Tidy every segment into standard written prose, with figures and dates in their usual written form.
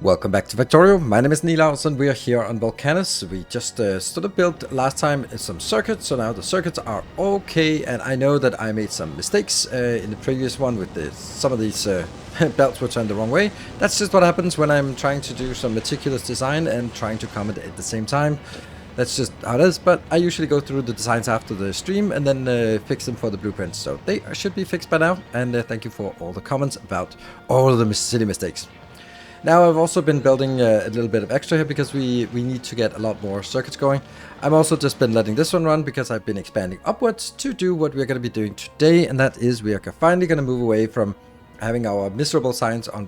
Welcome back to Factorio. My name is Nilaus and we are here on VULCANUS. We just sort of built last time some circuits, so now the circuits are okay, and I know that I made some mistakes in the previous one with some of these belts were turned the wrong way. That's just what happens when I'm trying to do some meticulous design and trying to comment at the same time. That's just how it is, but I usually go through the designs after the stream and then fix them for the blueprints. So they should be fixed by now, and thank you for all the comments about all of the silly mistakes. Now I've also been building a little bit of extra here because we need to get a lot more circuits going. I've also just been letting this one run because I've been expanding upwards to do what we're going to be doing today, and that is we are finally going to move away from having our miserable science on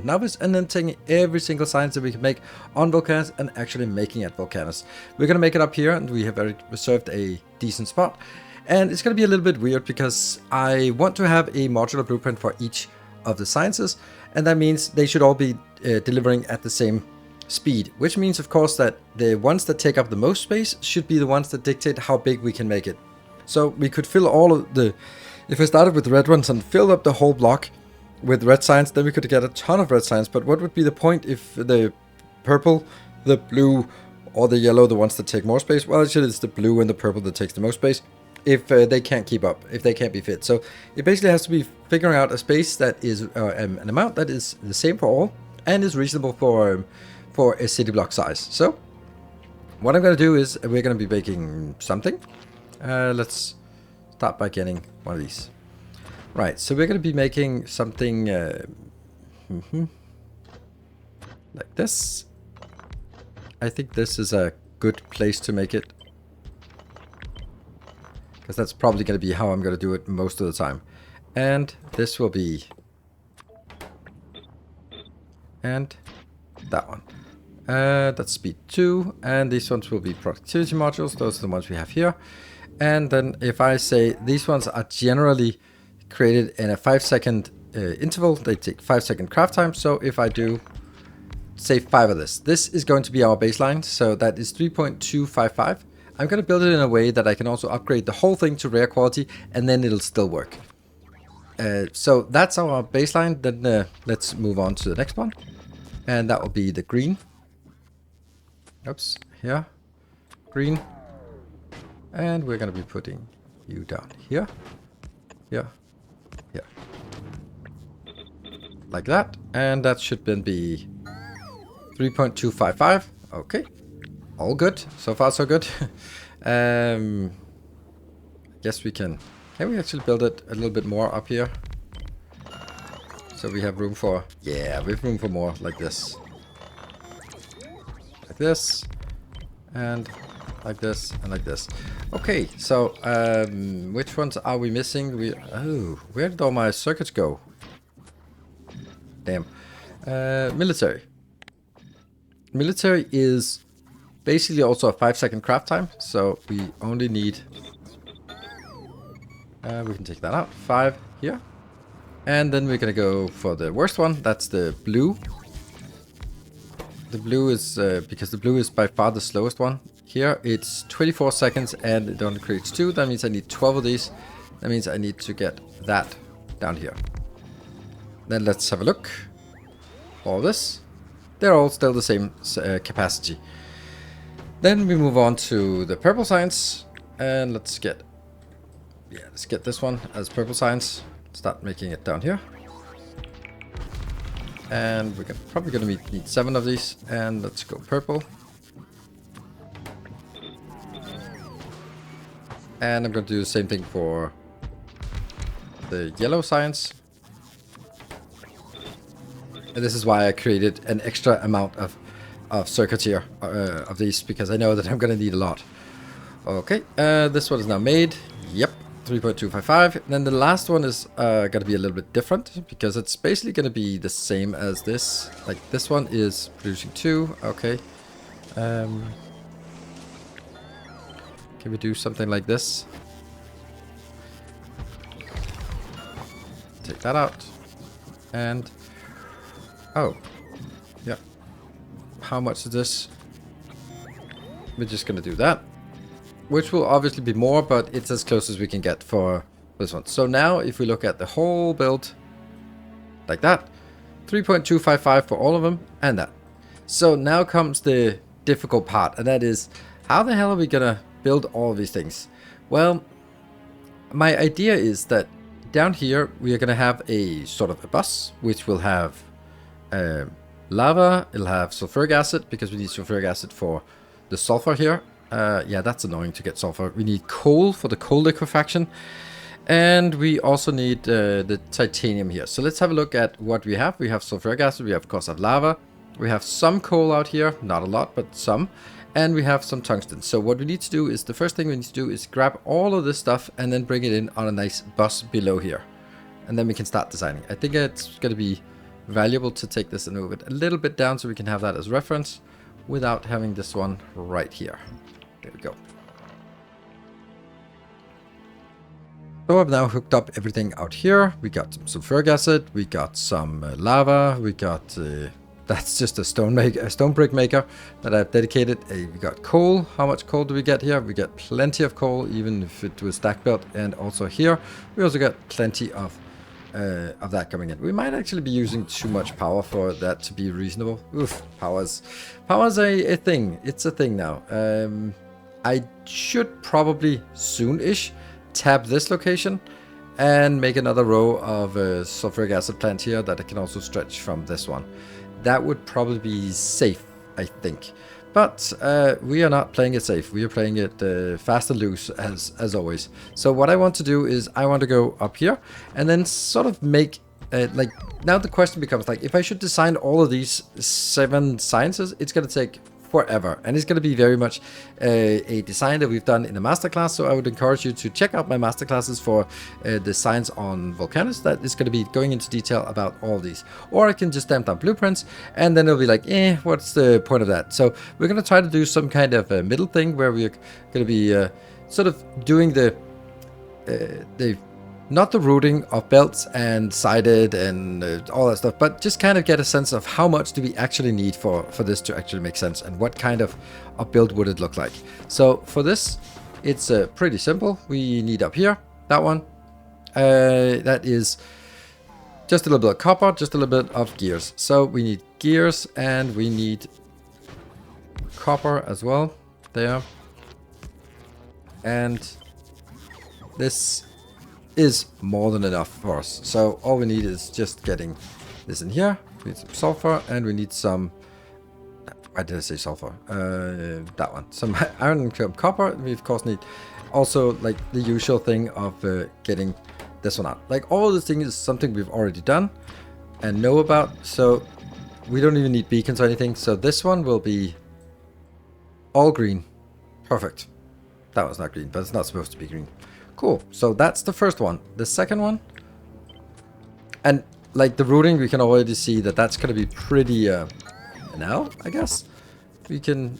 Novice and then taking every single science that we can make on VULCANUS and actually making at VULCANUS. We're going to make it up here, and we have already reserved a decent spot. And it's going to be a little bit weird because I want to have a modular blueprint for each of the sciences, and that means they should all be delivering at the same speed, which means of course that the ones that take up the most space should be the ones that dictate how big we can make it. So we could fill all of the, if I started with the red ones and filled up the whole block with red science, then we could get a ton of red science. But what would be the point if the purple, the blue, or the yellow, the ones that take more space? Well, actually it's the blue and the purple that takes the most space, if they can't keep up, if they can't be fit. So it basically has to be figuring out a space that is an amount that is the same for all and is reasonable for a city block size. So what I'm going to do is we're going to be making something. Let's start by getting one of these. Right, so we're going to be making something like this. I think this is a good place to make it, because that's probably going to be how I'm going to do it most of the time. And this will be, and that one. That's speed 2, and these ones will be productivity modules. Those are the ones we have here. And then if I say these ones are generally created in a 5-second interval, they take 5-second craft time. So if I do, say 5 of this is going to be our baseline. So that is 3.255. I'm going to build it in a way that I can also upgrade the whole thing to rare quality, and then it'll still work. So that's our baseline. Then let's move on to the next one. And that will be the green. Oops, here. Green. And we're going to be putting you down here. Here. Here. Like that. And that should then be 3.255. Okay. All good. So far, so good. I guess we can we actually build it a little bit more up here? So we have room for, yeah, we have room for more like this. Like this. And like this and like this. Okay, so which ones are we missing? Oh, where did all my circuits go? Damn. Military. Military is basically also a 5-second craft time, so we only need, we can take that out, 5 here. And then we're gonna go for the worst one, that's the blue. The blue is, because the blue is by far the slowest one. Here it's 24 seconds and it only creates 2, that means I need 12 of these. That means I need to get that down here. Then let's have a look. All this, they're all still the same capacity. Then we move on to the purple science, and let's get this one as purple science. Start making it down here, and we're probably gonna need 7 of these. And let's go purple, and I'm gonna do the same thing for the yellow science. And this is why I created an extra amount of circuits here, of these, because I know that I'm going to need a lot. Okay, this one is now made. Yep, 3.255. Then the last one is going to be a little bit different, because it's basically going to be the same as this. Like this one is producing 2. Okay. Can we do something like this? Take that out. And oh, yeah. How much is this? We're just gonna do that, which will obviously be more, but it's as close as we can get for this one. So now if we look at the whole build like that, 3.255 for all of them, and that. So now comes the difficult part, and that is, how the hell are we gonna build all of these things? Well, my idea is that down here we are gonna have a sort of a bus, which will have lava, it'll have sulfuric acid, because we need sulfuric acid for the sulfur here. Yeah, that's annoying to get sulfur. We need coal for the coal liquefaction. And we also need the titanium here. So let's have a look at what we have. We have sulfuric acid, we have, of course, lava. We have some coal out here, not a lot, but some. And we have some tungsten. So what we need to do is, the first thing we need to do is grab all of this stuff and then bring it in on a nice bus below here. And then we can start designing. I think it's going to be valuable to take this and move it a little bit down so we can have that as reference without having this one right here. There we go. So I've now hooked up everything out here. We got some sulfuric acid, we got some lava, we got, that's just a stone brick maker that I've dedicated. We got coal. How much coal do we get here? We get plenty of coal, even if it was stack built. And also here, we also got plenty of that coming in. We might actually be using too much power for that to be reasonable. Oof, power's a thing. It's a thing now. I should probably soon-ish tab this location and make another row of sulfuric acid plant here that I can also stretch from this one. That would probably be safe, I think. But we are not playing it safe. We are playing it fast and loose as always. So what I want to do is I want to go up here and then sort of make like, now the question becomes like, if I should design all of these 7 sciences, it's going to take forever, and it's going to be very much a design that we've done in a masterclass. So I would encourage you to check out my masterclasses for the science on Volcanus. That is going to be going into detail about all of these. Or I can just stamp down blueprints, and then it'll be like, what's the point of that? So we're going to try to do some kind of a middle thing where we're going to be sort of doing the not the routing of belts and sided and all that stuff, but just kind of get a sense of how much do we actually need for this to actually make sense, and what kind of a build would it look like. So for this, it's pretty simple. We need up here, that one. That is just a little bit of copper, just a little bit of gears. So we need gears and we need copper as well, there. And this is more than enough for us. So all we need is just getting this in here. We need some sulfur, and we need some, why did I say sulfur? That one. Some iron and copper. We of course need also like the usual thing of getting this one out. Like all of this thing is something we've already done and know about, so we don't even need beacons or anything. So this one will be all green. Perfect. That was not green, but it's not supposed to be green. Cool. So that's the first one. The second one, and like the routing, we can already see that that's going to be pretty now, I guess. We can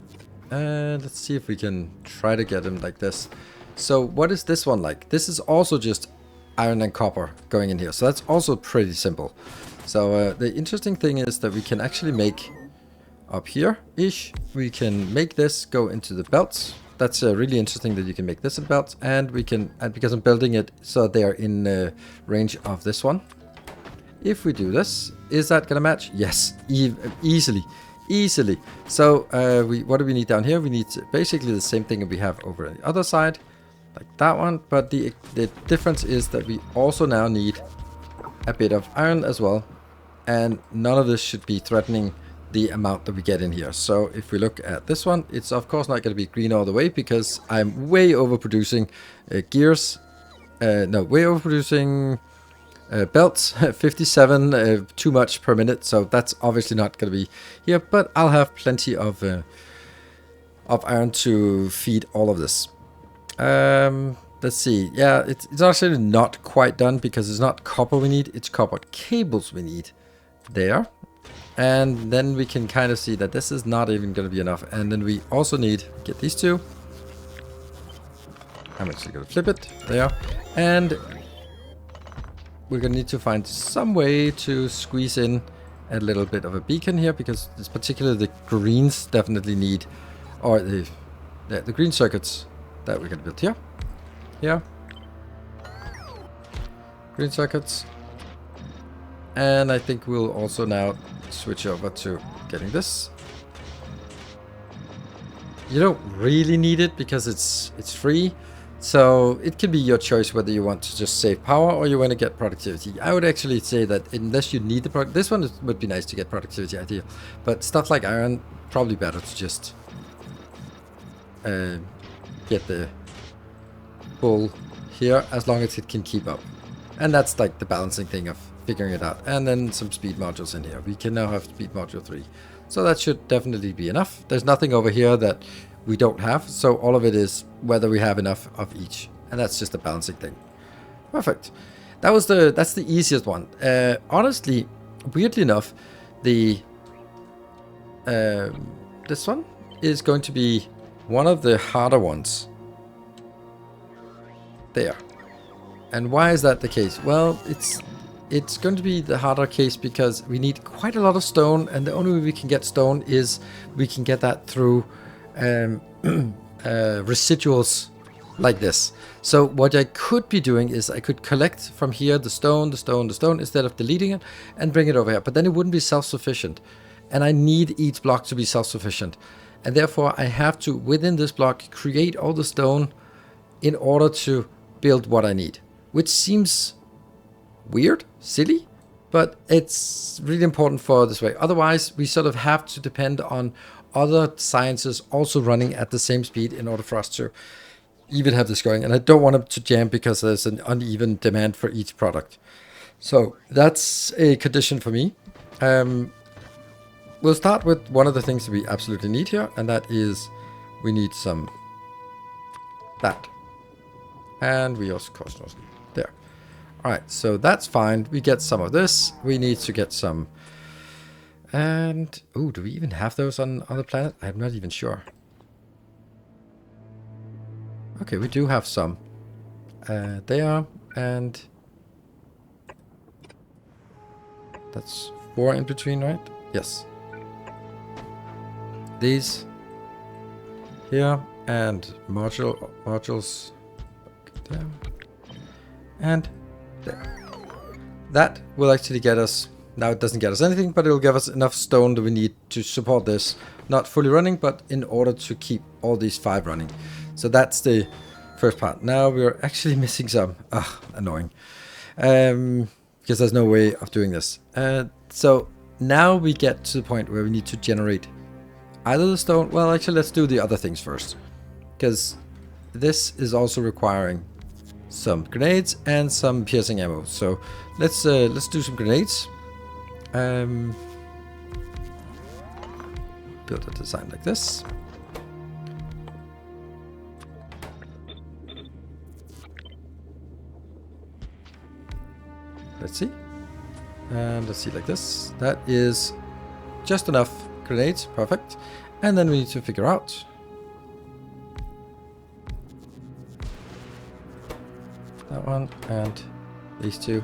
let's see if we can try to get them like this. So what is this one like? This is also just iron and copper going in here, so that's also pretty simple. So the interesting thing is that we can actually make up here ish, we can make this go into the belts. That's really interesting that you can make this in belts, and we can, and because I'm building it so they're in range of this one. If we do this, is that gonna match? Yes, easily. So what do we need down here? We need basically the same thing that we have over on the other side, like that one. But the difference is that we also now need a bit of iron as well, and none of this should be threatening the amount that we get in here. So if we look at this one, it's of course not going to be green all the way because I'm way overproducing gears. No, way overproducing belts. 57 too much per minute, so that's obviously not going to be here. But I'll have plenty of iron to feed all of this. Let's see. Yeah, it's actually not quite done because it's not copper we need; it's copper cables we need. There. And then we can kind of see that this is not even going to be enough. And then we also need, get these two. I'm actually going to flip it there. And we're going to need to find some way to squeeze in a little bit of a beacon here, because it's particularly the greens definitely need, or the green circuits that we're going to build here. Here. Green circuits. And I think we'll also now switch over to getting this. You don't really need it because it's free. So it can be your choice whether you want to just save power or you want to get productivity. I would actually say that unless you need the product, this one would be nice to get productivity idea. But stuff like iron, probably better to just get the full here as long as it can keep up. And that's like the balancing thing of figuring it out. And then some speed modules in here. We can now have speed module 3. So that should definitely be enough. There's nothing over here that we don't have. So all of it is whether we have enough of each. And that's just a balancing thing. Perfect. That's the easiest one. Honestly, weirdly enough, this one is going to be one of the harder ones. There. And why is that the case? Well, it's going to be the harder case because we need quite a lot of stone, and the only way we can get stone is we can get that through residuals like this. So what I could be doing is I could collect from here the stone instead of deleting it and bring it over here, but then it wouldn't be self-sufficient, and I need each block to be self-sufficient, and therefore I have to, within this block, create all the stone in order to build what I need, which seems weird, silly, but it's really important for this way. Otherwise, we sort of have to depend on other sciences also running at the same speed in order for us to even have this going. And I don't want it to jam because there's an uneven demand for each product. So that's a condition for me. We'll start with one of the things that we absolutely need here, and that is we need some that. And we also cost there. Alright, so that's fine. We get some of this. We need to get some. And, oh, do we even have those on the planet? I'm not even sure. Okay, we do have some. There, and that's 4 in between, right? Yes. These here, and modules there, and there. That will actually get us, now it doesn't get us anything, but it will give us enough stone that we need to support this. Not fully running, but in order to keep all these 5 running. So that's the first part. Now we're actually missing some. Annoying. Because there's no way of doing this. So now we get to the point where we need to generate either the stone. Well, actually, let's do the other things first. Because this is also requiring some grenades and some piercing ammo. So let's do some grenades. Build a design like this. Let's see. And let's see like this. That is just enough grenades. Perfect. And then we need to figure out that one and these two.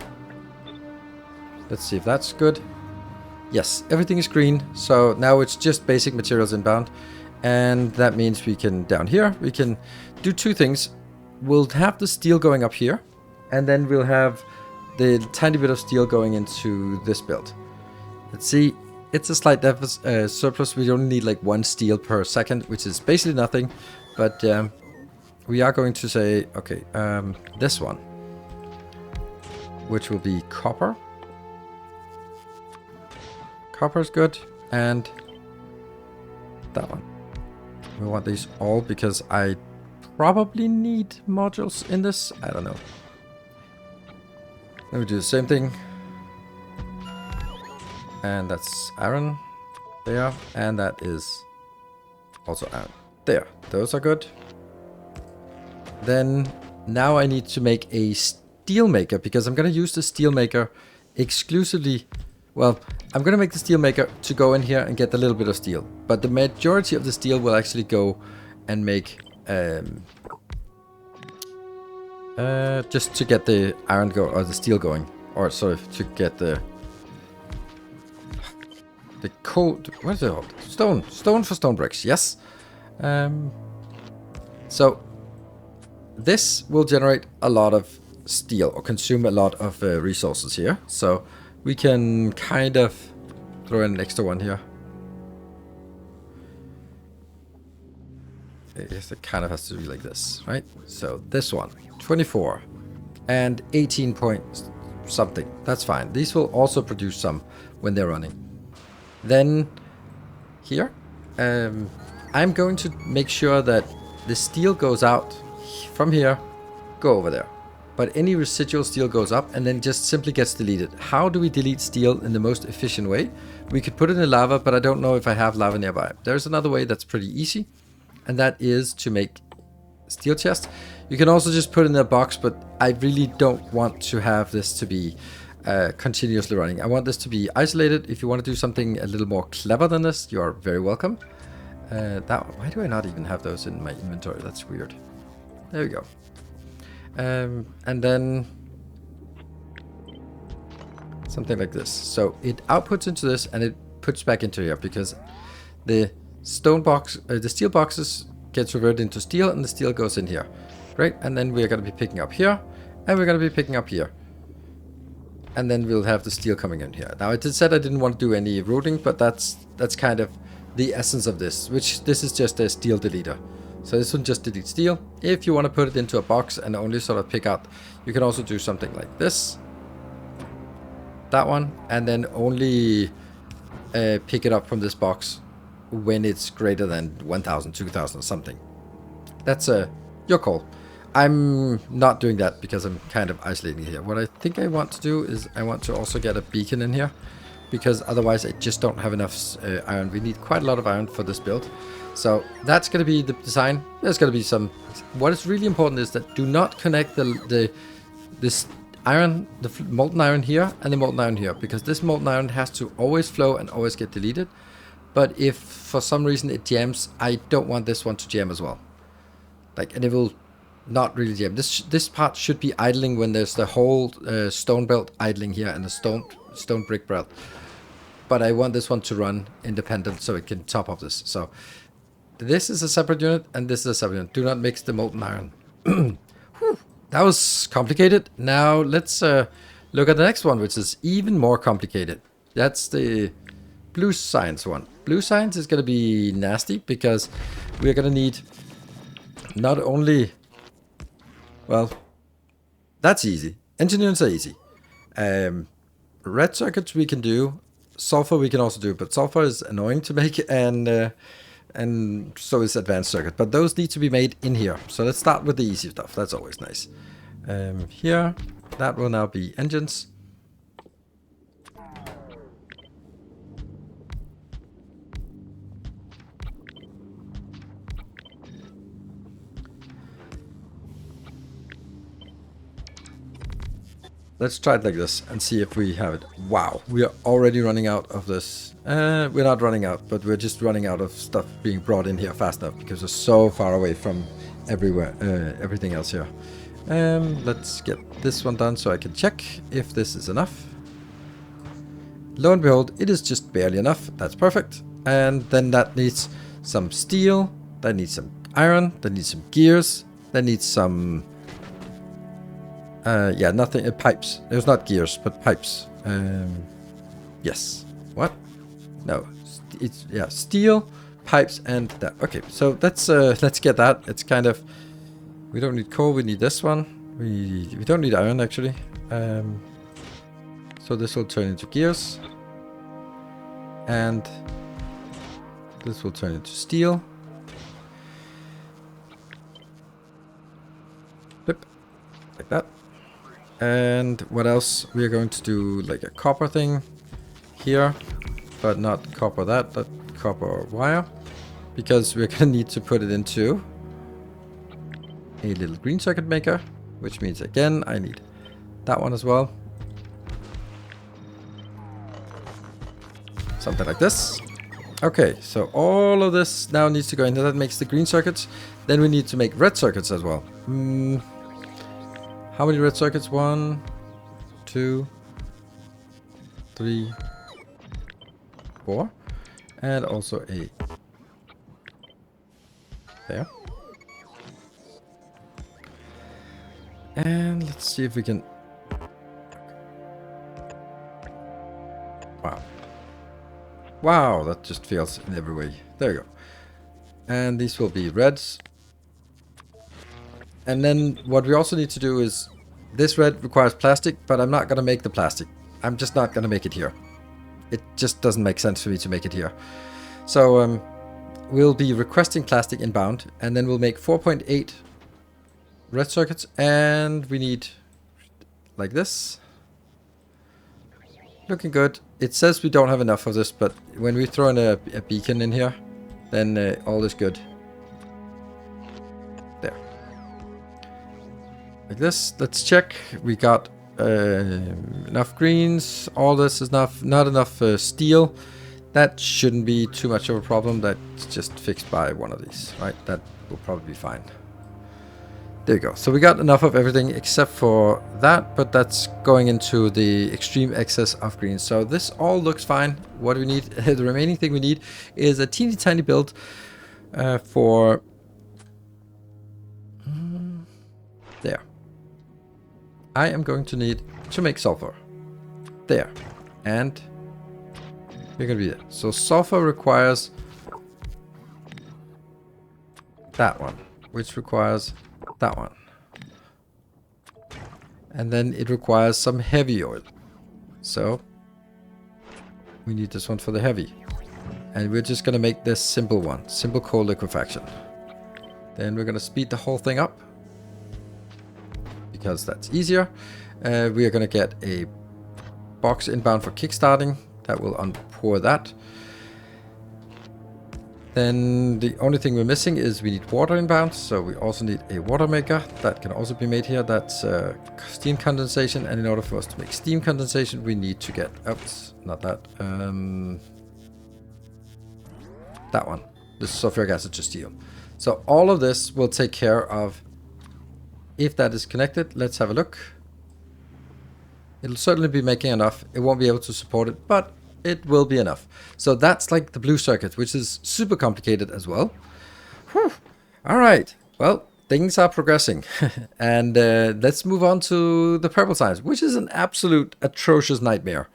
Let's see if that's good. Yes, everything is green. So now it's just basic materials inbound. And that means we can, down here, we can do 2 things. We'll have the steel going up here. And then we'll have the tiny bit of steel going into this build. Let's see. It's a slight surplus. We only need like 1 steel per second, which is basically nothing. But we are going to say, okay, this one, which will be copper. Copper is good, and that one. We want these all because I probably need modules in this. I don't know. Then we do the same thing. And that's iron there, and that is also iron there. Those are good. Then now I need to make a steel maker because I'm going to use the steel maker exclusively. Well, I'm going to make the steel maker to go in here and get a little bit of steel, but the majority of the steel will actually go and make just to get the iron go or the steel going, or sorry, to get the cold. What is it called? Stone for stone bricks. Yes. So this will generate a lot of steel or consume a lot of resources here. So we can kind of throw in an extra one here. I guess it kind of has to be like this, right? So this one, 24 and 18 point something. That's fine. These will also produce some when they're running. Then here, I'm going to make sure that the steel goes out from here, go over there. But any residual steel goes up and then just simply gets deleted. How do we delete steel in the most efficient way? We could put it in lava, but I don't know if I have lava nearby. There's another way that's pretty easy, and that is to make steel chest. You can also just put it in a box, but I really don't want to have this to be continuously running. I want this to be isolated. If you want to do something a little more clever than this, you are very welcome. Why do I not even have those in my inventory? That's weird. There we go. And then something like this. So it outputs into this and it puts back into here because the stone box, the steel boxes gets reverted into steel and the steel goes in here. Great. And then we're going to be picking up here and we're going to be picking up here. And then we'll have the steel coming in here. Now I said I didn't want to do any routing, but that's kind of the essence of this, which this is just a steel deleter. So this will just delete steel. If you want to put it into a box and only sort of pick out, you can also do something like this. That one. And then only pick it up from this box when it's greater than 1,000, 2,000 or something. That's your call. I'm not doing that because I'm kind of isolating here. What I think I want to do is I want to also get a beacon in here, because otherwise I just don't have enough iron. We need quite a lot of iron for this build. So that's going to be the design. There's going to be some... What is really important is that do not connect this iron, the molten iron here and the molten iron here, because this molten iron has to always flow and always get deleted. But if for some reason it jams, I don't want this one to jam as well. Like, and it will not really jam. This part should be idling when there's the whole stone belt idling here and the stone brick belt. But I want this one to run independent so it can top up this. So this is a separate unit and this is a separate unit. Do not mix the molten iron. That was complicated. Now let's look at the next one, which is even more complicated. That's the blue science one. Blue science is going to be nasty because we're going to need not only... Well, that's easy. Engineers are easy. Red circuits we can do. Sulfur we can also do, but sulfur is annoying to make, and so is advanced circuit. But those need to be made in here. So let's start with the easy stuff. That's always nice. Here, that will now be engines. Let's try it like this and see if we have it. Wow, we are already running out of this. We're not running out, but we're just running out of stuff being brought in here fast enough because we're so far away from everything else here. Let's get this one done so I can check if this is enough. Lo and behold, it is just barely enough. That's perfect. And then that needs some steel. That needs some iron. That needs some gears. That needs some... yeah, nothing. Pipes. There's not gears, but pipes. Yes. What? No. It's steel, pipes, and that. Okay, so let's get that. It's kind of... We don't need coal. We need this one. We don't need iron actually. So this will turn into gears, and this will turn into steel. Flip, like that. And what else? We are going to do like a copper thing here, but not copper that, but copper wire, because we're gonna need to put it into a little green circuit maker, which means again I need that one as well. Something like this. Okay, so all of this now needs to go into that. Makes the green circuits. Then we need to make red circuits as well. How many red circuits? 1, 2, 3, 4. And also a... There. And let's see if we can... Wow, that just fails in every way. There you go. And these will be reds. And then what we also need to do is, this red requires plastic, but I'm not going to make the plastic. I'm just not going to make it here. It just doesn't make sense for me to make it here. So we'll be requesting plastic inbound, and then we'll make 4.8 red circuits, and we need like this. Looking good. It says we don't have enough of this, but when we throw in a beacon in here, then all is good. There. Like this. Let's check. We got enough greens. All this is enough. Not enough steel. That shouldn't be too much of a problem. That's just fixed by one of these, right? That will probably be fine. There you go. So we got enough of everything except for that, but that's going into the extreme excess of green. So this all looks fine. What do we need? The remaining thing we need is a teeny tiny build for... there. I am going to need to make sulfur. There. And we're going to be there. So sulfur requires that one, which requires that one. And then it requires some heavy oil. So we need this one for the heavy. And we're just going to make this simple one. Simple coal liquefaction. Then we're going to speed the whole thing up, because that's easier. We are going to get a box inbound for kickstarting. That will unpour that. Then the only thing we're missing is we need water inbound, so we also need a water maker. That can also be made here. That's steam condensation, and in order for us to make steam condensation, we need to get... oops, not that. That one. This is sulfuric acid to steel. So all of this will take care of... if that is connected, let's have a look. It'll certainly be making enough. It won't be able to support it, but it will be enough. So that's like the blue circuit, which is super complicated as well. Whew. All right. Well, things are progressing. And let's move on to the purple science, which is an absolute atrocious nightmare.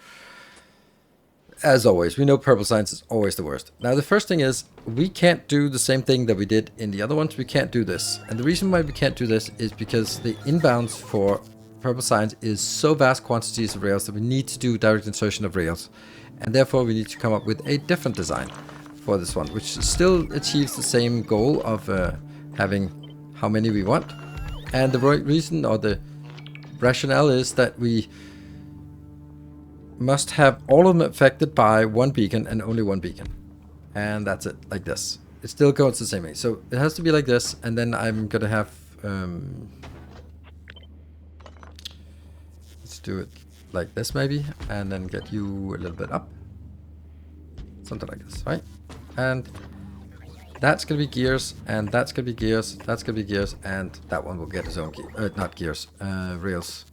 As always, we know purple science is always the worst. Now, the first thing is we can't do the same thing that we did in the other ones. We can't do this. And the reason why we can't do this is because the inbounds for purple science is so vast quantities of rails that we need to do direct insertion of rails. And therefore we need to come up with a different design for this one, which still achieves the same goal of having how many we want. And the reason, or the rationale, is that we must have all of them affected by one beacon and only one beacon. And that's it, like this. It still goes the same way. So it has to be like this, and then I'm gonna have... let's do it like this maybe, and then get you a little bit up. Something like this, right? And that's gonna be gears, and that's gonna be gears, that's gonna be gears, and that one will get its own gear, not gears, rails.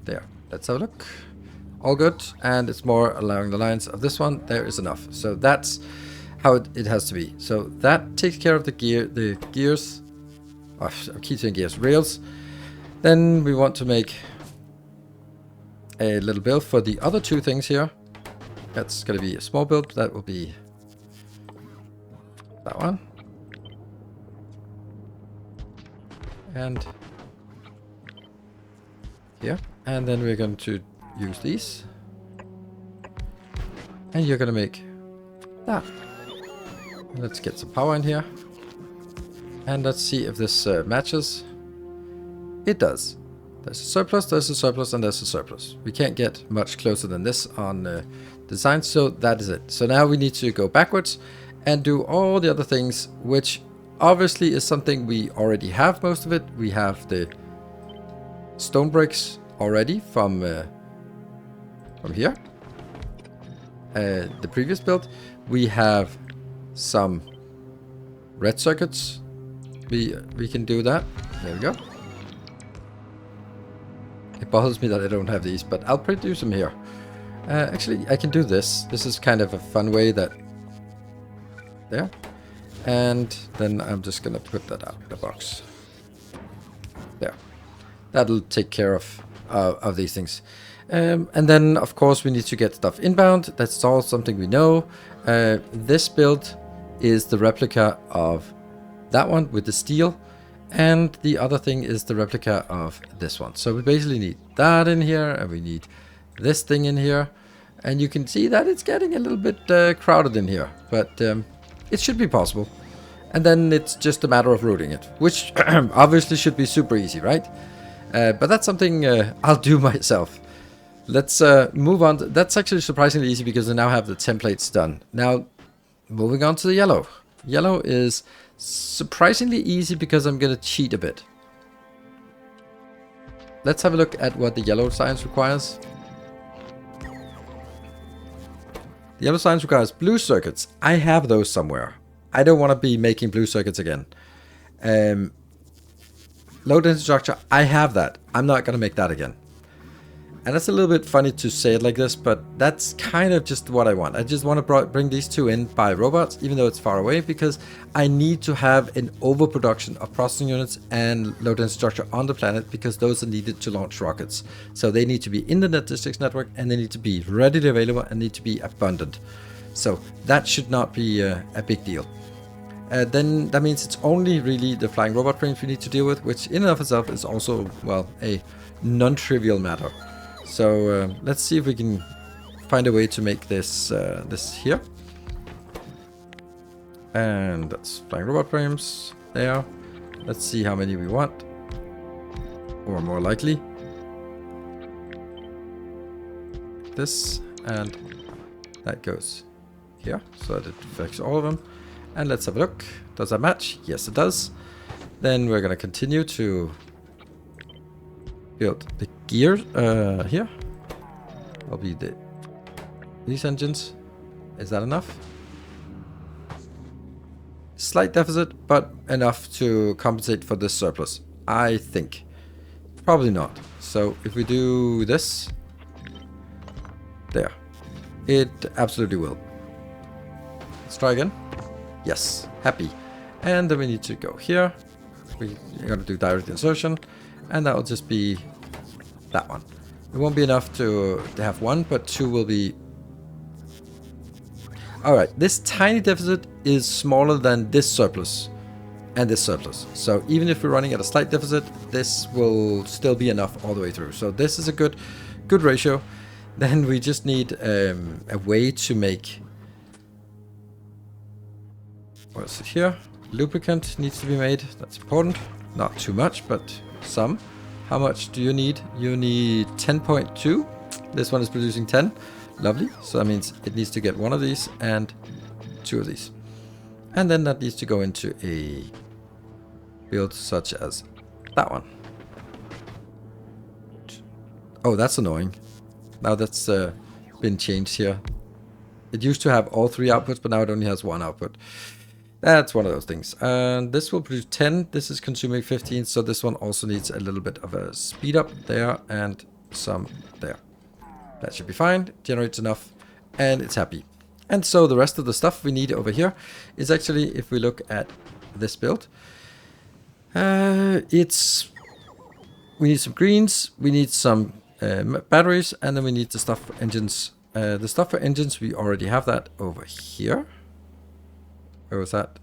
There, let's have a look. All good, and it's more along the lines of this one. There is enough. So that's how it has to be. So that takes care of the gears. Oh, I keep saying gears, rails. Then we want to make a little build for the other two things here. That's going to be a small build. That will be that one. And here. And then we're going to use these. And you're going to make that. And let's get some power in here. And let's see if this matches. It does. There's a surplus, and there's a surplus. We can't get much closer than this on design, so that is it. So now we need to go backwards and do all the other things, which obviously is something we already have most of it. We have the stone bricks already from here. The previous build. We have some red circuits. We can do that. There we go. It bothers me that I don't have these, but I'll produce them here. Actually, I can do this. This is kind of a fun way that... there. And then I'm just going to put that out in the box. There. That'll take care of these things. And then, of course, we need to get stuff inbound. That's all something we know. This build is the replica of that one with the steel. And the other thing is the replica of this one. So we basically need that in here, and we need this thing in here. And you can see that it's getting a little bit crowded in here. But it should be possible. And then it's just a matter of routing it, which obviously should be super easy, right? But that's something I'll do myself. Let's move on. That's actually surprisingly easy because I now have the templates done. Now, moving on to the yellow. Yellow is surprisingly easy because I'm going to cheat a bit. Let's have a look at what the yellow science requires. The yellow science requires blue circuits. I have those somewhere. I don't want to be making blue circuits again. Low density structure, I have that. I'm not going to make that again. And that's a little bit funny to say it like this, but that's kind of just what I want. I just want to bring these two in by robots, even though it's far away, because I need to have an overproduction of processing units and low density structure on the planet, because those are needed to launch rockets. So they need to be in the logistics network, and they need to be readily available and need to be abundant. So that should not be a big deal. Then that means it's only really the flying robot frames we need to deal with, which in and of itself is also, well, a non-trivial matter. So let's see if we can find a way to make this this here. And that's flying robot frames there. Let's see how many we want, or more likely this, and that goes here, so that it affects all of them. And let's have a look. Does that match? Yes, it does. Then we're going to continue to build the gear here. That'll be these engines. Is that enough? Slight deficit, but enough to compensate for this surplus, I think. Probably not. So if we do this, there, it absolutely will. Let's try again. Yes, happy. And then we need to go here. We're going to do direct insertion, and that will just be that one. It won't be enough to have one, but two will be. Alright, this tiny deficit is smaller than this surplus and this surplus. So even if we're running at a slight deficit, this will still be enough all the way through. So this is a good ratio. Then we just need a way to make. What is it here? Lubricant needs to be made. That's important. Not too much, but some. How much do you need? You need 10.2. This one is producing 10. Lovely. So that means it needs to get one of these and two of these. And then that needs to go into a build such as that one. Oh, that's annoying. Now that's been changed here. It used to have all three outputs, but now it only has one output. That's one of those things. And this will produce 10. This is consuming 15. So this one also needs a little bit of a speed up there and some there. That should be fine. Generates enough and it's happy. And so the rest of the stuff we need over here is actually, if we look at this build, we need some greens, we need some batteries, and then we need the stuff for engines. The stuff for engines, we already have that over here. Where was that?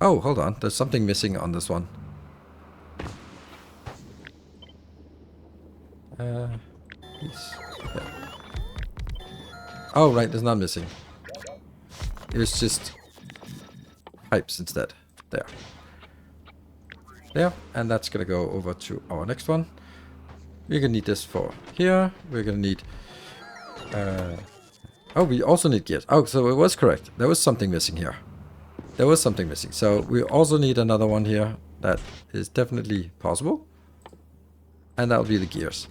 Oh, hold on. There's something missing on this one. Yeah. Oh, right. There's none missing. It was just pipes instead. There. There. And that's going to go over to our next one. We're going to need this for here. We're going to need... oh, we also need gears. Oh, so it was correct. There was something missing here. There was something missing. So we also need another one here. That is definitely possible. And that'll be the gears.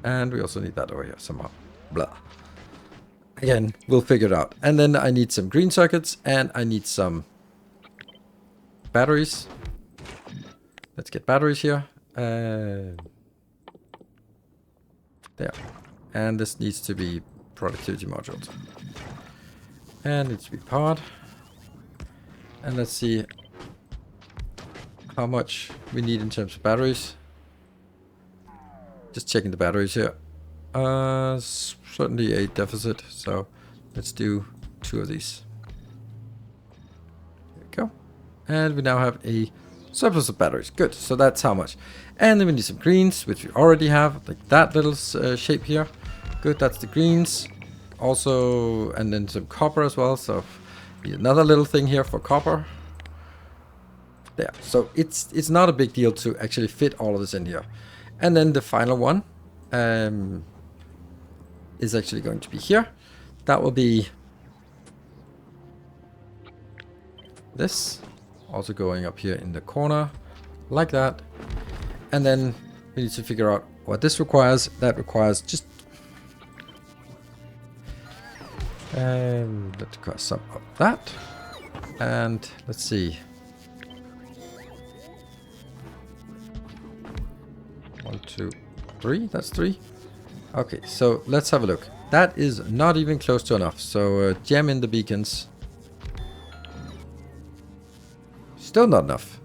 And we also need that over here somehow. Blah. Again, we'll figure it out. And then I need some green circuits and I need some batteries. Let's get batteries here. There. And this needs to be productivity modules. And it needs to be powered. And let's see how much we need in terms of batteries. Just checking the batteries here. Certainly a deficit, so let's do 2 of these. There we go. And we now have a surplus of batteries. Good, so that's how much. And then we need some greens, which we already have, like that little shape here. Good, that's the greens. Also, and then some copper as well, so another little thing here for copper. There, so it's not a big deal to actually fit all of this in here. And then the final one is actually going to be here. That will be this, also going up here in the corner, like that. And then we need to figure out what this requires. That requires just let's require some of that. And let's see. 1, 2, 3. That's 3. Okay, so let's have a look. That is not even close to enough. So jam in the beacons. Still not enough.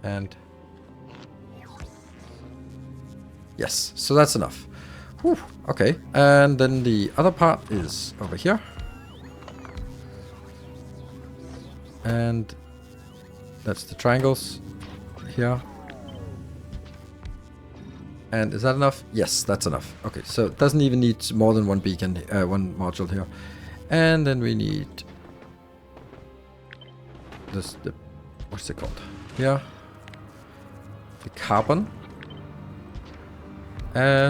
And yes, so that's enough. Whew, okay, and then the other part is over here. And that's the triangles here. And is that enough? Yes, that's enough. Okay, so it doesn't even need more than one beacon, one module here. And then we need this, what's it called? Here. The carbon.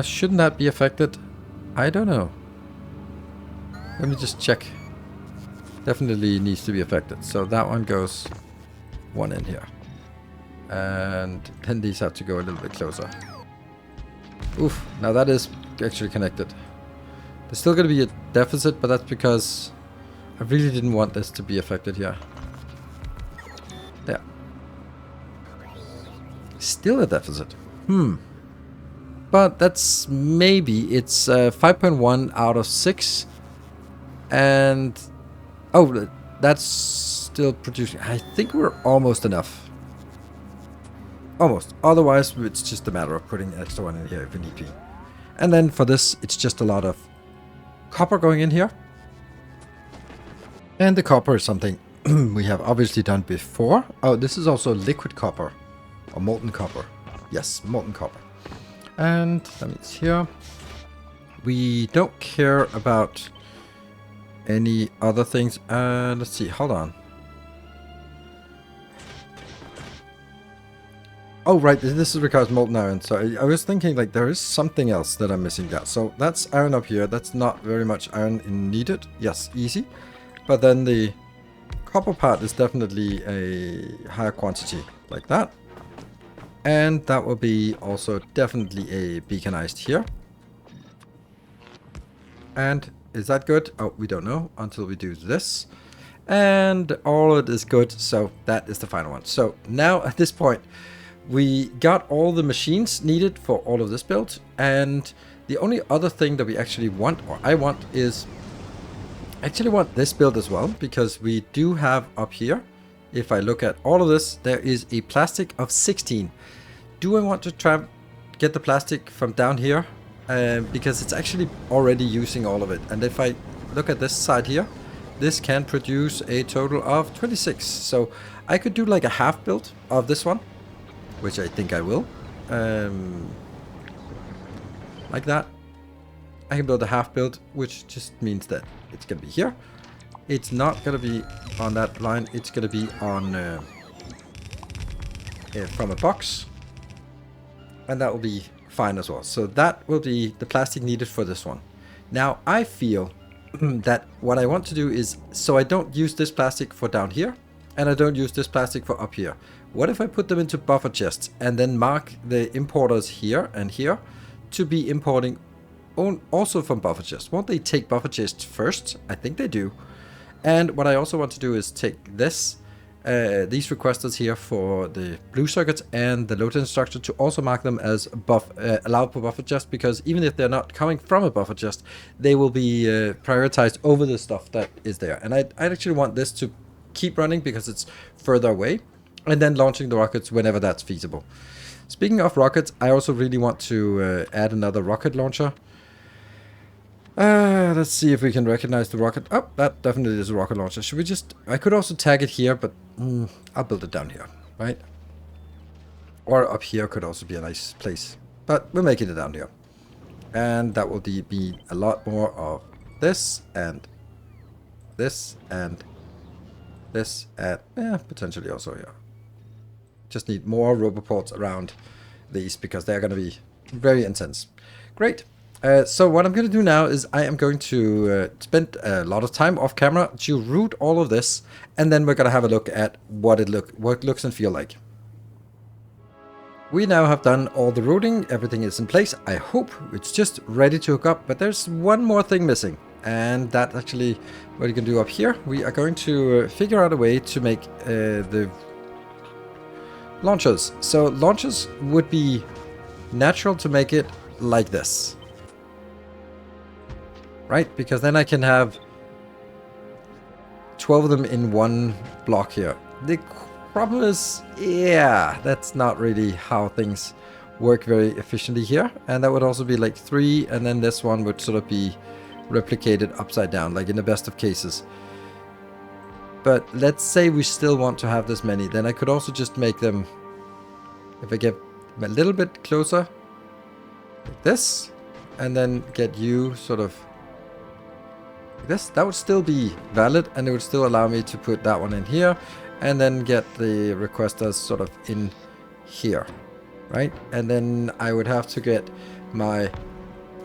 Shouldn't that be affected? I don't know. Let me just check. Definitely needs to be affected. So that one goes one in here. And then these have to go a little bit closer. Oof, now that is actually connected. There's still going to be a deficit, but that's because I really didn't want this to be affected here. There. Still a deficit. But that's maybe, it's 5.1 out of 6. And, oh, that's still producing. I think we're almost enough. Almost. Otherwise, it's just a matter of putting an extra one in here if we need to. And then for this, it's just a lot of copper going in here. And the copper is something we have obviously done before. Oh, this is also liquid copper. Or molten copper. Yes, molten copper. And that means here. We don't care about any other things. Let's see, hold on. Oh, right, this is because molten iron. So I was thinking, like, there is something else that I'm missing there. So that's iron up here. That's not very much iron needed. Yes, easy. But then the copper part is definitely a higher quantity, like that. And that will be also definitely a beaconized here. And is that good? Oh, we don't know until we do this. And all of it is good. So that is the final one. So now at this point, we got all the machines needed for all of this build, and the only other thing that we actually want, or I want, is actually want this build as well, because we do have up here, if I look at all of this, there is a plastic of 16. Do I want to try get the plastic from down here? Because it's actually already using all of it, and if I look at this side here, this can produce a total of 26. So I could do like a half build of this one, which I think I will. Like that. I can build a half build, which just means that it's going to be here. It's not going to be on that line. It's going to be on from a box. And that will be fine as well. So that will be the plastic needed for this one. Now, I feel that what I want to do is, so I don't use this plastic for down here, and I don't use this plastic for up here. What if I put them into buffer chests and then mark the importers here and here to be importing also from buffer chests? Won't they take buffer chests first? I think they do. And what I also want to do is take this, these requesters here for the blue circuits and the load structure to also mark them as allowed for buffer chest, because even if they're not coming from a buffer chest, they will be prioritized over the stuff that is there. And I'd actually want this to keep running because it's further away, and then launching the rockets whenever that's feasible. Speaking of rockets, I also really want to add another rocket launcher. Let's see if we can recognize the rocket. Oh, that definitely is a rocket launcher. Should we just... I could also tag it here, but I'll build it down here, right? Or up here could also be a nice place. But we're making it down here. And that will be a lot more of this and this and this and potentially also here. Just need more roboports around these because they're going to be very intense. Great. So what I'm going to do now is I am going to spend a lot of time off camera to route all of this, and then we're going to have a look at what it looks and feel like. We now have done all the routing, everything is in place. I hope it's just ready to hook up, but there's one more thing missing, and that's actually what you can do up here. We are going to figure out a way to make the launchers. So launchers would be natural to make it like this. Right, because then I can have 12 of them in one block here. The problem is, yeah, that's not really how things work very efficiently here. And that would also be like 3, and then this one would sort of be replicated upside down, like in the best of cases. But let's say we still want to have this many, then I could also just make them, if I get a little bit closer, like this, and then get you sort of this. That would still be valid, and it would still allow me to put that one in here, and then get the requesters sort of in here, right? And then I would have to get my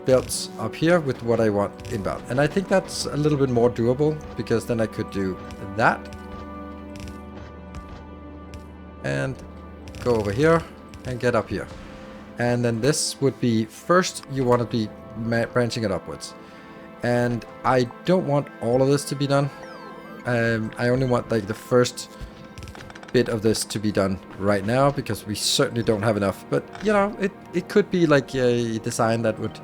belts up here with what I want inbound. And I think that's a little bit more doable, because then I could do that and go over here and get up here. And then this would be, first you want to be branching it upwards. And I don't want all of this to be done. I only want like the first bit of this to be done right now, because we certainly don't have enough. But you know, it could be like a design that would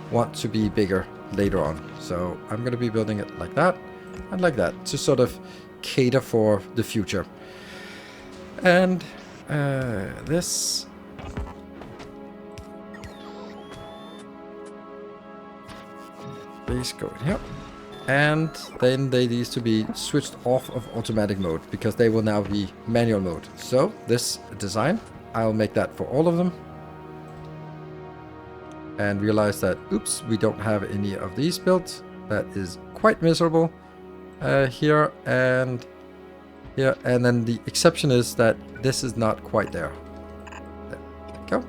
want to be bigger later on. So I'm going to be building it like that and like that to sort of cater for the future. And this... These go in here. And then they need to be switched off of automatic mode, because they will now be manual mode. So this design, I'll make that for all of them. And realize that, oops, we don't have any of these built. That is quite miserable. Here and here. And then the exception is that this is not quite there. There we go.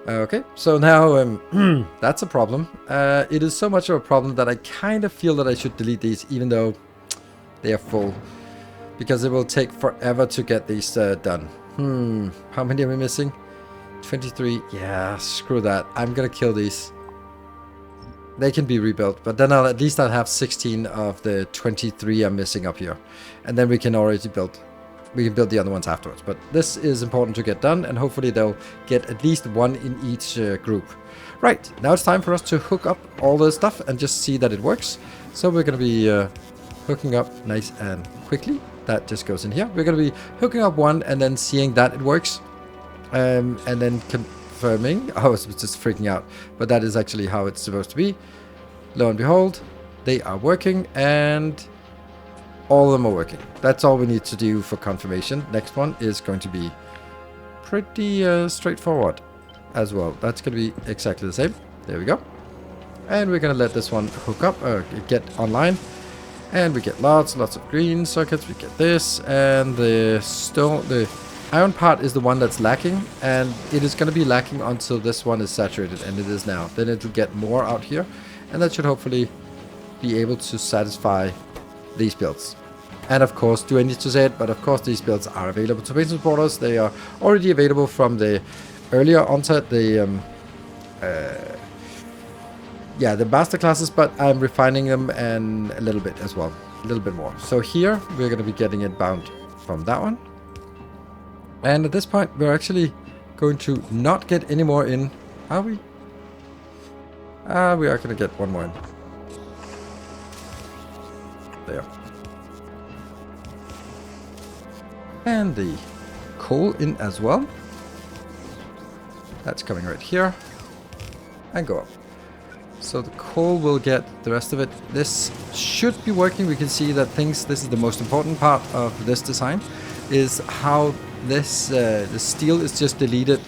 Okay, so now that's a problem. It is so much of a problem that I kind of feel that I should delete these, even though they are full, because it will take forever to get these done. How many are we missing? 23. Yeah, screw that. I'm gonna kill these. They can be rebuilt, but then at least I'll have 16 of the 23 I'm missing up here, and then we can already build. We can build the other ones afterwards, but this is important to get done, and hopefully they'll get at least one in each group. Right, now it's time for us to hook up all the stuff and just see that it works. So we're going to be hooking up nice and quickly. That just goes in here. We're going to be hooking up one and then seeing that it works. And then confirming. I was just freaking out, but that is actually how it's supposed to be. Lo and behold, they are working, and all of them are working. That's all we need to do for confirmation. Next one is going to be pretty straightforward as well. That's going to be exactly the same. There we go. And we're going to let this one hook up, get online. And we get lots of green circuits. We get this, and the iron part is the one that's lacking, and it is going to be lacking until this one is saturated, and it is now. Then it will get more out here, and that should hopefully be able to satisfy these builds. And of course, do I need to say it, but of course these builds are available to paint supporters. They are already available from the earlier onset, the master classes, but I'm refining them and a little bit as well, a little bit more. So here we're going to be getting it bound from that one. And at this point, we're actually going to not get any more in, are we? We are going to get one more in. There. And the coal in as well. That's coming right here. And go up. So the coal will get the rest of it. This should be working. We can see that this is the most important part of this design, is how this the steel is just deleted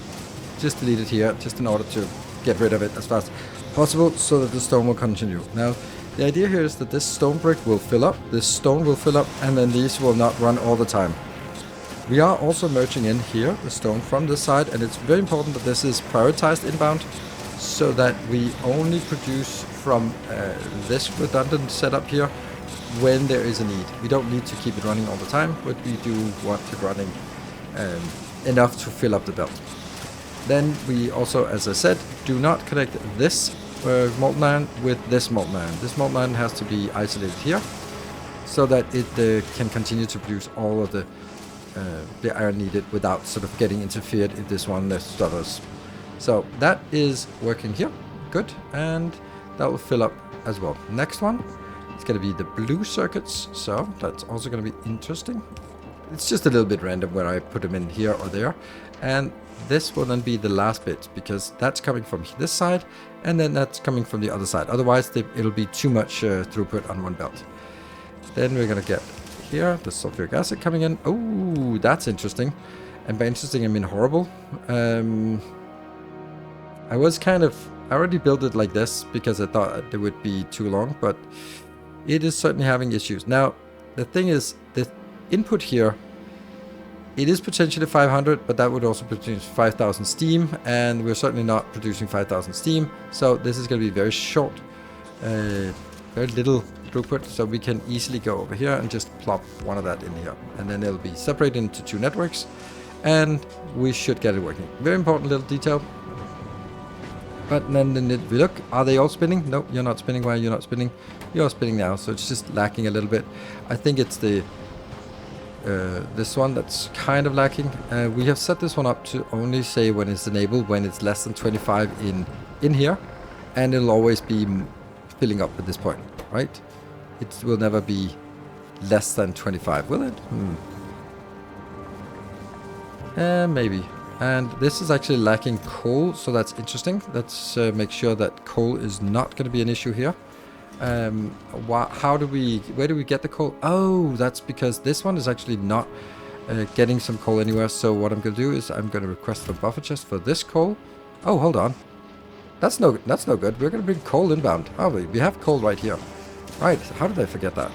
here, just in order to get rid of it as fast as possible, so that the stone will continue. Now, the idea here is that this stone brick will fill up, this stone will fill up, and then these will not run all the time. We are also merging in here the stone from this side, and it's very important that this is prioritized inbound, so that we only produce from this redundant setup here when there is a need. We don't need to keep it running all the time, but we do want it running enough to fill up the belt. Then we also, as I said, do not connect this molten iron with this molten iron. This molten iron has to be isolated here, so that it can continue to produce all of the iron needed without sort of getting interfered if this one stutters. So that is working here, good, and that will fill up as well. Next one, it's going to be the blue circuits, so that's also going to be interesting. It's just a little bit random where I put them in here or there, and this will then be the last bit, because that's coming from this side, and then that's coming from the other side. Otherwise, it'll be too much throughput on one belt. Then we're going to get here the sulfuric acid coming in. Oh, that's interesting. And by interesting, I mean horrible. I already built it like this because I thought it would be too long, but it is certainly having issues. Now, the thing is, the input here, it is potentially 500, but that would also produce 5,000 steam, and we're certainly not producing 5,000 steam, so this is going to be very short, very little throughput, so we can easily go over here and just plop one of that in here, and then it'll be separated into two networks, and we should get it working. Very important little detail. But then if we look, are they all spinning? No, you're not spinning. Why are you not spinning? You're spinning now, so it's just lacking a little bit. I think it's the this one that's kind of lacking. We have set this one up to only say when it's enabled, when it's less than 25 in here, and it'll always be filling up at this point, right? It will never be less than 25, will it? Maybe. And this is actually lacking coal, so that's interesting. Let's make sure that coal is not going to be an issue here. Where do we get the coal? Oh, that's because this one is actually not getting some coal anywhere. So what I'm going to do is I'm going to request a buffer chest for this coal. Oh, hold on. That's no good. We're going to bring coal inbound. Oh, we have coal right here. Right, how did I forget that?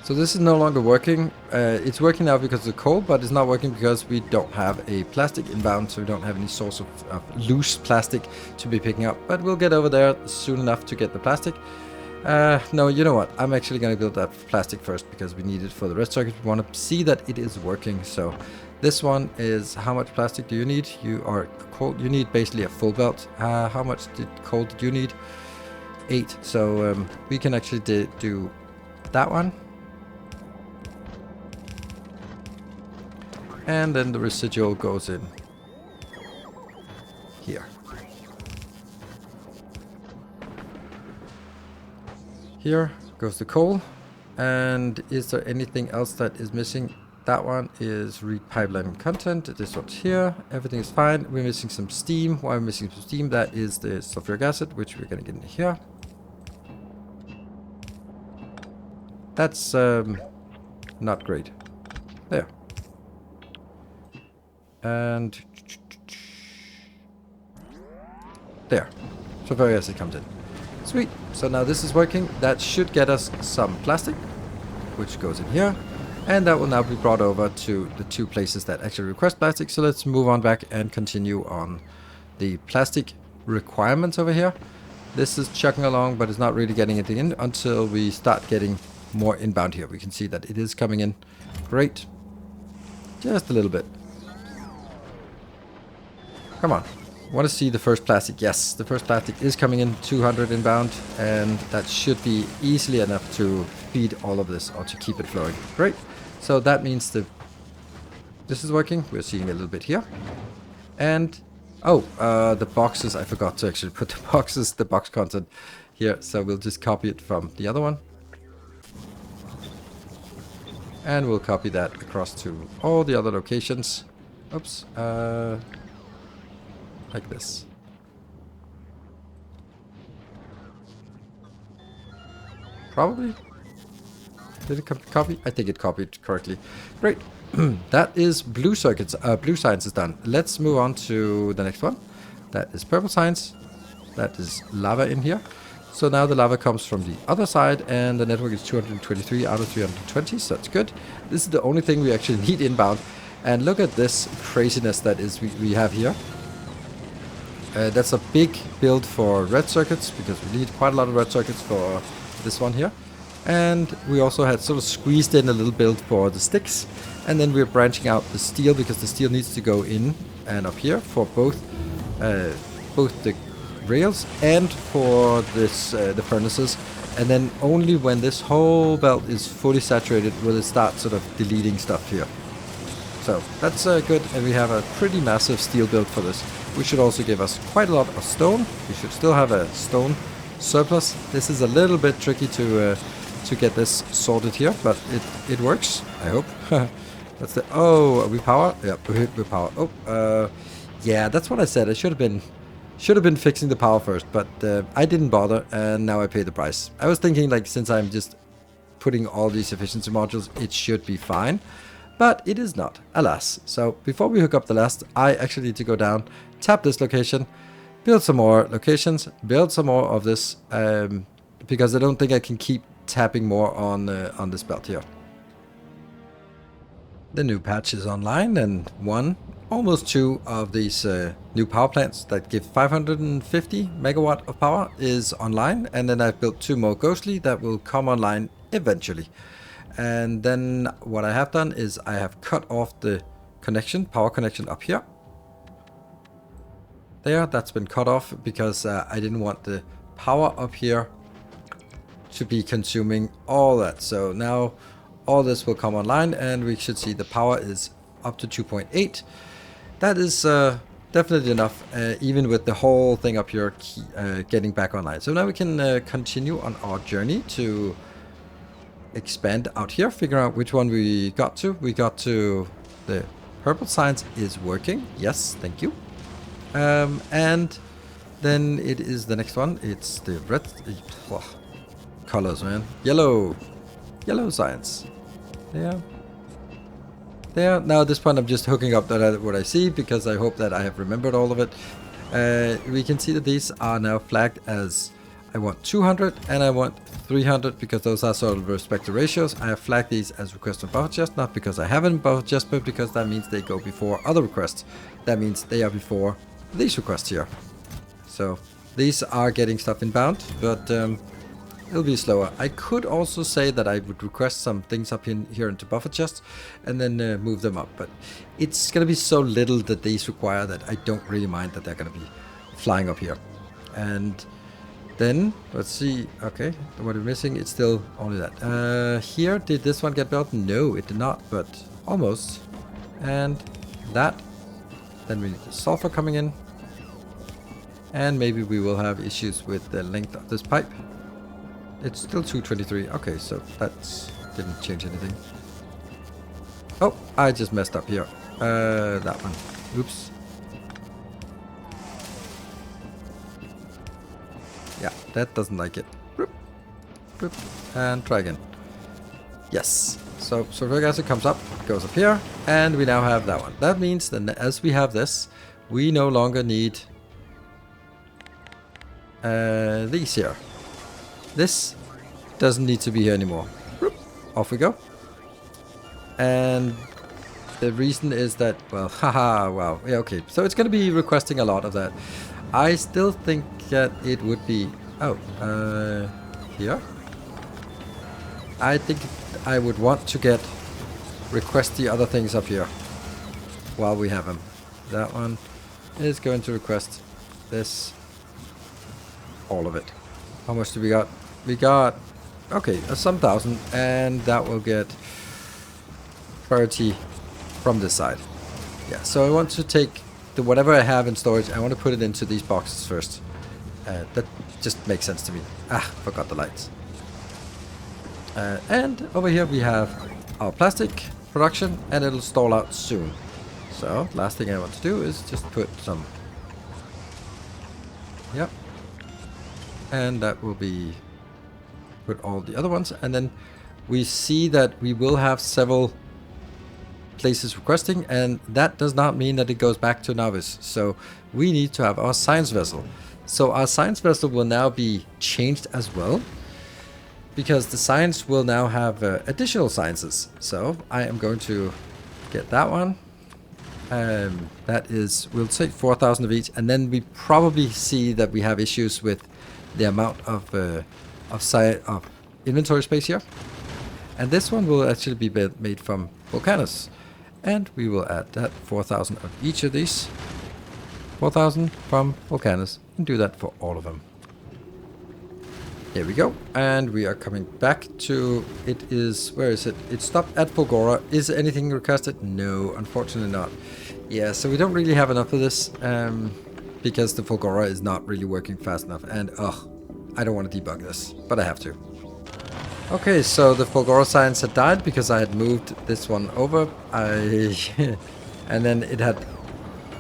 So this is no longer working. It's working now because of the coal, but it's not working because we don't have a plastic inbound, so we don't have any source of loose plastic to be picking up. But we'll get over there soon enough to get the plastic. No, you know what? I'm actually going to build that plastic first because we need it for the red circuit. We want to see that it is working. So this one is, how much plastic do you need? You need basically a full belt. How much coal did you need? 8. So we can actually do that one. And then the residual goes in here. Here goes the coal. And is there anything else that is missing? That one is read pipeline content. This one's here. Everything is fine. We're missing some steam. Why are we missing some steam? That is the sulfuric acid, which we're going to get in here. That's not great. There. And there. Sulfuric acid comes in. Sweet. So now this is working. That should get us some plastic, which goes in here. And that will now be brought over to the two places that actually request plastic. So let's move on back and continue on the plastic requirements over here. This is chugging along, but it's not really getting anything in until we start getting more inbound here. We can see that it is coming in. Great. Just a little bit. Come on. Want to see the first plastic? Yes, the first plastic is coming in, 200 inbound, and that should be easily enough to feed all of this or to keep it flowing. Great. So that means this is working. We're seeing a little bit here. And, the boxes. I forgot to actually put the box content here. So we'll just copy it from the other one. And we'll copy that across to all the other locations. Oops. Like this. Probably. Did it copy? I think it copied correctly. Great. That is blue circuits. Blue science is done. Let's move on to the next one. That is purple science. That is lava in here. So now the lava comes from the other side, and the network is 223 out of 320, so that's good. This is the only thing we actually need inbound. And look at this craziness that is we have here. That's a big build for red circuits, because we need quite a lot of red circuits for this one here. And we also had sort of squeezed in a little build for the sticks. And then we're branching out the steel, because the steel needs to go in and up here for both the rails and for this the furnaces. And then only when this whole belt is fully saturated will it start sort of deleting stuff here. So that's good, and we have a pretty massive steel build for this, which should also give us quite a lot of stone. We should still have a stone surplus. This is a little bit tricky to get this sorted here, but it works, I hope. That's the... Oh, are we power? Yeah, we power. Oh, yeah, that's what I said. I should have been fixing the power first, but I didn't bother, and now I pay the price. I was thinking, like, since I'm just putting all these efficiency modules, it should be fine. But it is not, alas. So before we hook up the last, I actually need to go down, tap this location, build some more locations, build some more of this, because I don't think I can keep tapping more on this belt here. The new patch is online, and almost two of these new power plants that give 550 megawatt of power is online, and then I've built two more ghostly that will come online eventually. And then what I have done is I have cut off the connection, power connection up here. There, that's been cut off because I didn't want the power up here to be consuming all that. So now all this will come online, and we should see the power is up to 2.8. That is definitely enough, even with the whole thing up here getting back online. So now we can continue on our journey to expand out here, figure out which one we got to. We got to the purple science is working. Yes, thank you. And then it is the next one. It's the red colors, man. Yellow science. There. Now at this point I'm just hooking up what I see, because I hope that I have remembered all of it. We can see that these are now flagged as I want 200 and I want 300, because those are sort of respective ratios. I have flagged these as request on buffer chest, not because I haven't buffer chest, but because that means they go before other requests. That means they are before these requests here. So these are getting stuff inbound, but it'll be slower. I could also say that I would request some things up here into buffer chests and then move them up, but it's going to be so little that these require that I don't really mind that they're going to be flying up here. And then, let's see, okay, what we're missing, it's still only that. Here, did this one get built? No, it did not, but almost. And that. Then we need the sulfur coming in. And maybe we will have issues with the length of this pipe. It's still 223. Okay, so that didn't change anything. Oh, I just messed up here. That one. Oops. Yeah, that doesn't like it. Boop, boop, and try again. Yes. So sulfuric acid comes up, goes up here, and we now have that one. That means that as we have this, we no longer need these here. This doesn't need to be here anymore. Boop, off we go. And the reason is that, well, haha, wow. Yeah, okay. So it's going to be requesting a lot of that. I still think that it would be... Oh, here? I think I would want to request the other things up here while we have them. That one is going to request this. All of it. How much do we got? We got, okay, some thousand, and that will get priority from this side. Yeah, so I want to take whatever I have in storage, I want to put it into these boxes first. That just makes sense to me. Forgot the lights. And over here we have our plastic production, and it'll stall out soon. So last thing I want to do is just put some, yep, and that will be put all the other ones, and then we see that we will have several places requesting, and that does not mean that it goes back to novice. So we need to have our science vessel. So our science vessel will now be changed as well, because the science will now have additional sciences. So I am going to get that one. That is, we'll take 4,000 of each, and then we probably see that we have issues with the amount of inventory space here. And this one will actually be made from VULCANUS. And we will add that 4,000 of each of these. 4,000 from VULCANUS, and do that for all of them. There we go. And we are coming back to, it is, where is it? It stopped at Fulgora. Is anything requested? No, unfortunately not. Yeah, so we don't really have enough of this, because the Fulgora is not really working fast enough. And, I don't want to debug this, but I have to. Okay, so the Fulgora science had died because I had moved this one over. And then it had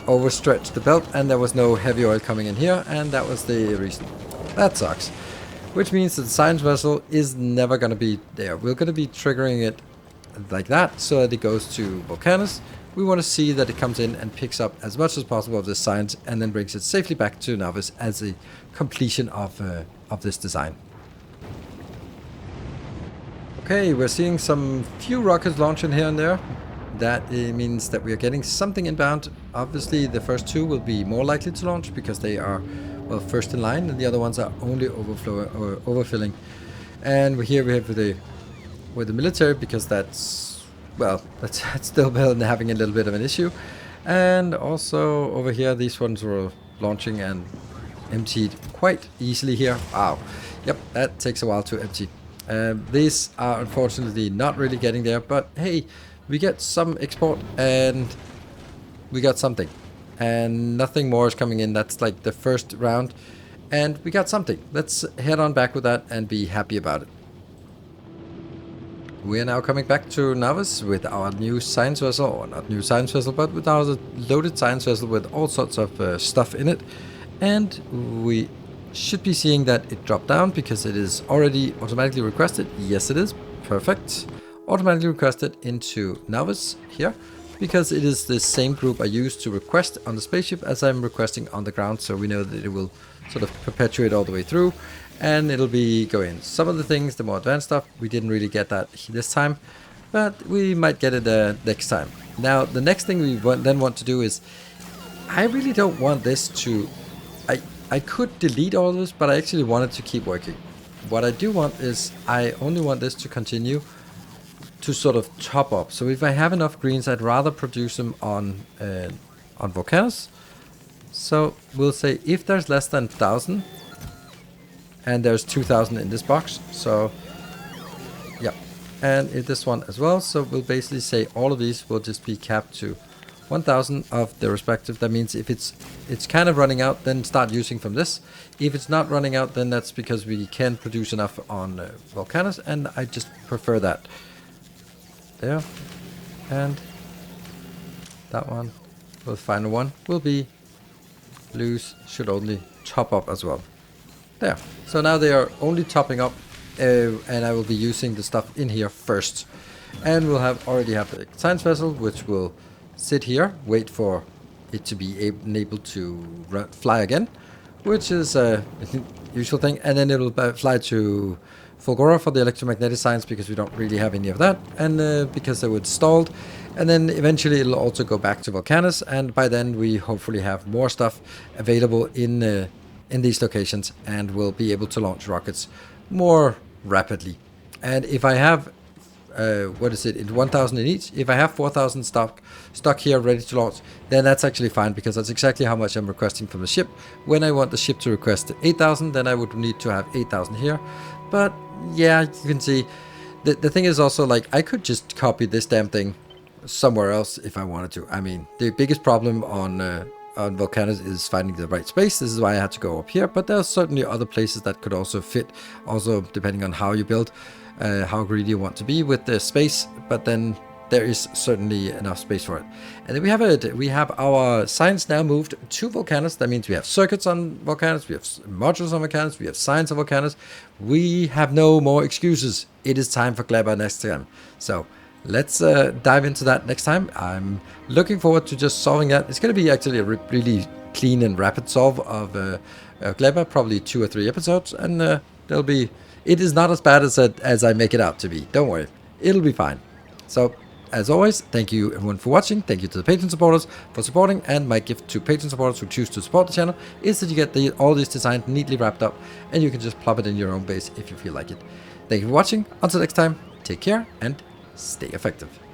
overstretched the belt, and there was no heavy oil coming in here, and that was the reason. That sucks. Which means that the science vessel is never going to be there. We're going to be triggering it like that, so that it goes to VULCANUS. We want to see that it comes in and picks up as much as possible of this science, and then brings it safely back to novice as a completion of this design. Okay, we're seeing some few rockets launching here and there. That means that we are getting something inbound. Obviously, the first two will be more likely to launch because they are, well, first in line, and the other ones are only overfilling. And here we have with the military, because that's, well, that's still having a little bit of an issue. And also over here, these ones were launching and emptied quite easily here. Wow. Yep, that takes a while to empty. These are unfortunately not really getting there, but hey, we get some export and we got something. And nothing more is coming in. That's like the first round. And we got something. Let's head on back with that and be happy about it. We are now coming back to novice with our new science vessel, or not new science vessel, but with our loaded science vessel with all sorts of stuff in it. And we should be seeing that it dropped down because it is already automatically requested. Yes, it is. Perfect. Automatically requested into novice here, because it is the same group I used to request on the spaceship as I'm requesting on the ground, so we know that it will sort of perpetuate all the way through, and it'll be going. Some of the things, the more advanced stuff, we didn't really get that this time, but we might get it next time. Now, the next thing we then want to do is, I really don't want this to, I could delete all of this, but I actually want it to keep working. What I do want is, I only want this to continue to sort of top up. So if I have enough greens, I'd rather produce them on VULCANUS. So we'll say if there's less than 1,000, and there's 2,000 in this box. So yeah, and in this one as well. So we'll basically say all of these will just be capped to 1,000 of the respective. That means if it's kind of running out, then start using from this. If it's not running out, then that's because we can produce enough on VULCANUS, and I just prefer that. There, and that one, the final one, will be loose, should only top up as well. There. So now they are only topping up, and I will be using the stuff in here first. And we'll already have the science vessel, which will sit here, wait for it to be able to fly again, which is a usual thing. And then it will fly to Fulgora for the electromagnetic science, because we don't really have any of that, and because they were stalled. And then eventually it'll also go back to VULCANUS, and by then we hopefully have more stuff available in these locations, and we'll be able to launch rockets more rapidly. And if I have what is it, in 1,000 in each, if I have 4,000 stuck here ready to launch, then that's actually fine, because that's exactly how much I'm requesting from the ship. When I want the ship to request 8,000, then I would need to have 8,000 here. But yeah, you can see the thing is also, like, I could just copy this damn thing somewhere else if I wanted to. I mean, the biggest problem on VULCANUS is finding the right space. This is why I had to go up here, but there are certainly other places that could also fit, also depending on how you build, how greedy you want to be with the space. But then there is certainly enough space for it. And then we have it. We have our science now moved to VULCANUS. That means we have circuits on VULCANUS, we have modules on VULCANUS, we have science on VULCANUS. We have no more excuses. It is time for Gleba next time. So let's dive into that next time. I'm looking forward to just solving that. It's going to be actually a really clean and rapid solve of Gleba, probably 2 or 3 episodes, and there'll be. It is not as bad as I make it out to be. Don't worry, it'll be fine. So, as always, thank you everyone for watching. Thank you to the Patreon supporters for supporting. And my gift to Patreon supporters who choose to support the channel is that you get all this design neatly wrapped up, and you can just plop it in your own base if you feel like it. Thank you for watching. Until next time, take care and stay effective.